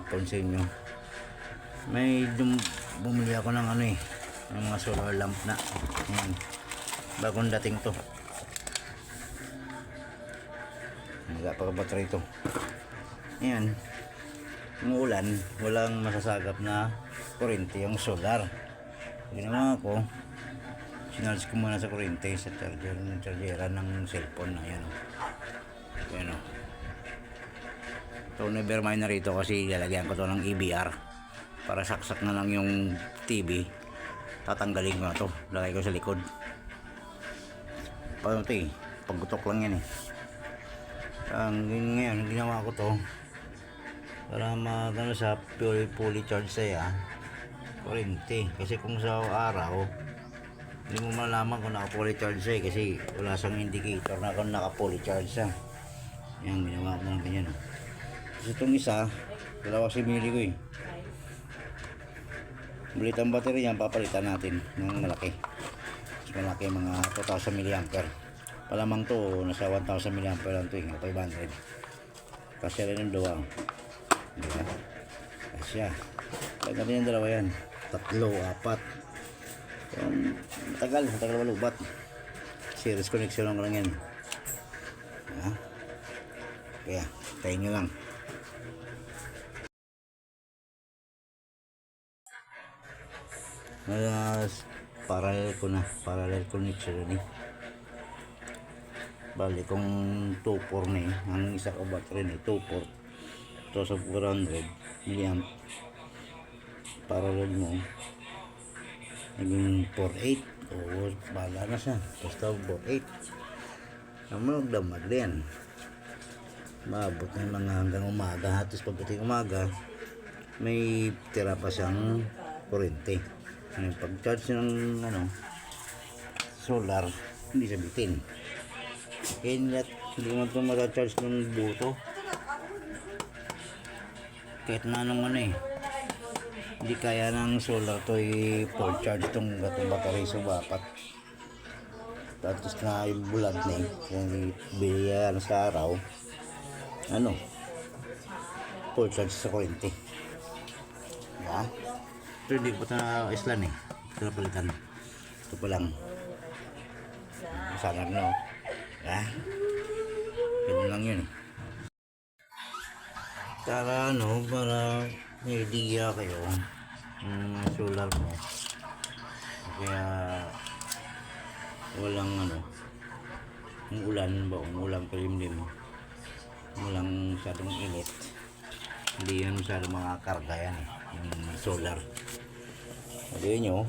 kahapon sa inyo. May bumili ako ng ano eh, ng mga solar lamp na. Ayan. Bagong dating to. Wala pa battery to. Ayan. Umuulan, walang masasagap na kuryente yung solar. Ginawa ko, sinarge ko muna sa kuryente sa chargeran ng cellphone. Ayan o. Ayan o. So never mind na rito kasi lalagyan ko to ng EBR para saksak na lang yung TV. Tatanggalin ko na to, lagay ko sa likod. Paano ito eh, paggutok lang yan eh. Ngayon ginawa ko to para magano sa fully charge saya kuryente, kasi kung sa araw hindi mo malaman kung naka fully charge siya kasi wala siyang indicator na kung naka fully charge siya. Yan, ginawa ko ng ganyan. Kasi itong isa, dalawa simili ko eh. Bulit ang battery yan, papalitan natin ng malaki. Mas malaki, mga 2,000 mAh. Palamang to, nasa 1,000 mAh lang to eh, 500. Kasi rin yung dalawa. Diba? Kasya. Pag natin yung dalawa yan, 3, 4. Matagal malubat. Series connection lang yan. Kaya tayo nyo lang. Parallel connection ni. Bali kung 2-4 na eh, ang isa ka battery ni 2-4 to sa 400 mAh. Parallel mo naging 4.8 o bala na siya, basta 4.8 naman magdamag din, maabot na mga hanggang umaga. Hatos pagdating umaga may tira pa siyang kuryente. Pag charge ng solar hindi siya bitin, kaya hindi naman ito mag-charge ng buto kahit na anong hindi kaya ng solar to full charge itong battery sa bapat. Tapos na yung bulag na kung bilihan sa araw full charge sa kuryente. Ito hindi ko na islan ito na palitan. Ito pa lang sana ganyan lang yun para may idea kayo solar mo, kaya walang ulang kalimlim, walang masyadong init, hindi yan masyadong mga karga yan yung solar. Sabi nyo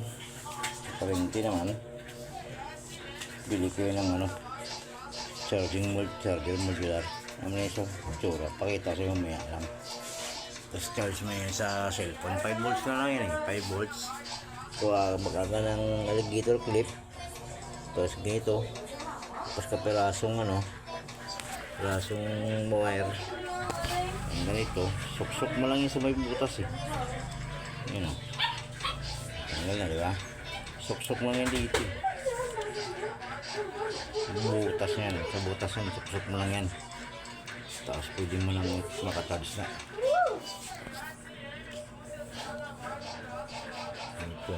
kuryente naman, bili ko yun ng charger modular. Ito tsura, pakita sa iyo maya lang. Tapos charge mo yan sa cellphone. 5 volts na lang yan 5 volts. Kuha magkaga ng alligator clip. Tapos ganito. Tapos kapirasong pirasong wire. Ang ganito. Suksok mo lang yun sa may butas Yun tanggal na, diba? Suksok mo lang yan dito butas yan. Sa butas yan, suksok mo lang yan. Tapos pwede mo nang makacharge na. Ito.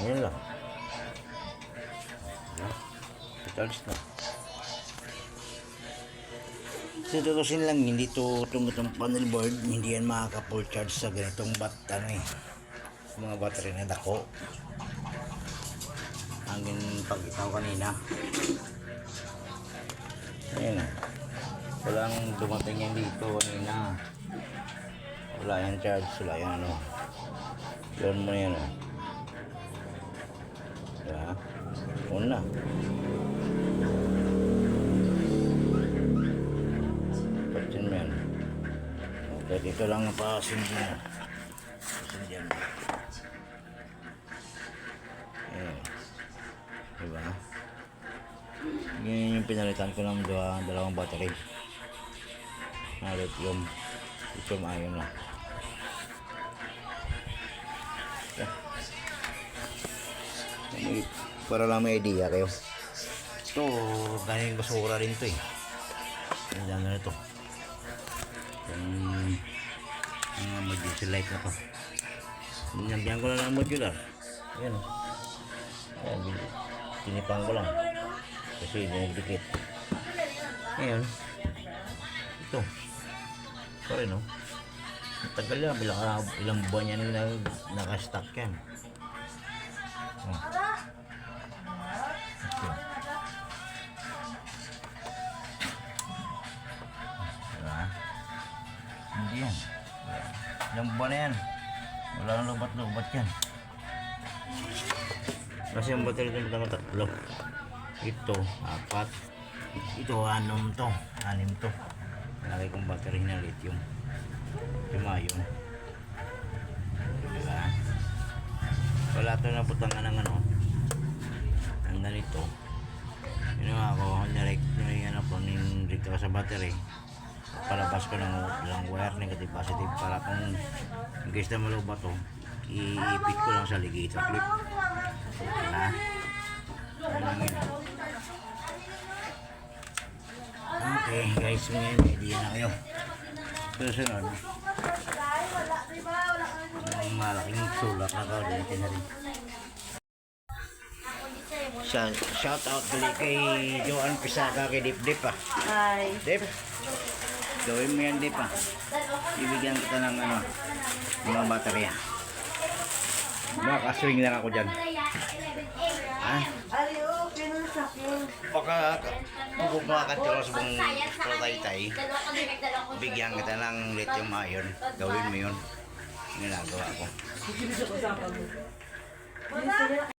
Ayan lang. Charge na. So tutusin lang, hindi itong panel board, hindi yan makaka-full charge sa ganitong mga battery na dako. Hangin pag-itaw kanina. Ayan walang dumating yan dito kanina. Wala yan charge, wala yan yun mo yan una pagsin mo yan okay, dito lang pasindi mo pasindi yan Yun yung pinalitan ko ng dalawang battery. Na lithium ion na. Para lang may idea kayo. Ito, galing basura rin to eh. Ang dami na ito. Yung emergency light na to. Nilagyan ko lang ng modular. Ayan o. Ayan, tinipang ko lang. Kasi dinagdikit. Ayan. Ito. Sorry no. Tagal lang. Ilang buwan yan nakastock yan. Oh. Ito. Diba? Hindi yan. Ilang buwan na yan. Wala nang lubat-lubat yan. Kasi yung battery ito ng tatlo. Ito, 4. Ito, 6 to. 6 to. Nalagay kong battery na lithium. Ion. Diba? Wala ito na butangan ng ano. Ang ganito. Ginawa ko, dito sa battery. Palabas ko ng wire negative positive para kung in case na malubat to, iipit ko lang sa ligid sa clip. Diba? Okay guys, ngayon idea na kayo. Susunod, yung malaking sulak na kaulitin na rin. Shout out kay Joan Pisaga kay Dip Dip ah. Hi. Dip, gawin mo yan Dip ah. Ibigyan kita ng ano, mga baterya. Makaswing lang ako dyan. Ha? Aliyo, pinusakyan. Baka kung makakatiro sa buong Taytay, bigyan kita ng lithium ion. Gawin mo yun. Ginagawa ko.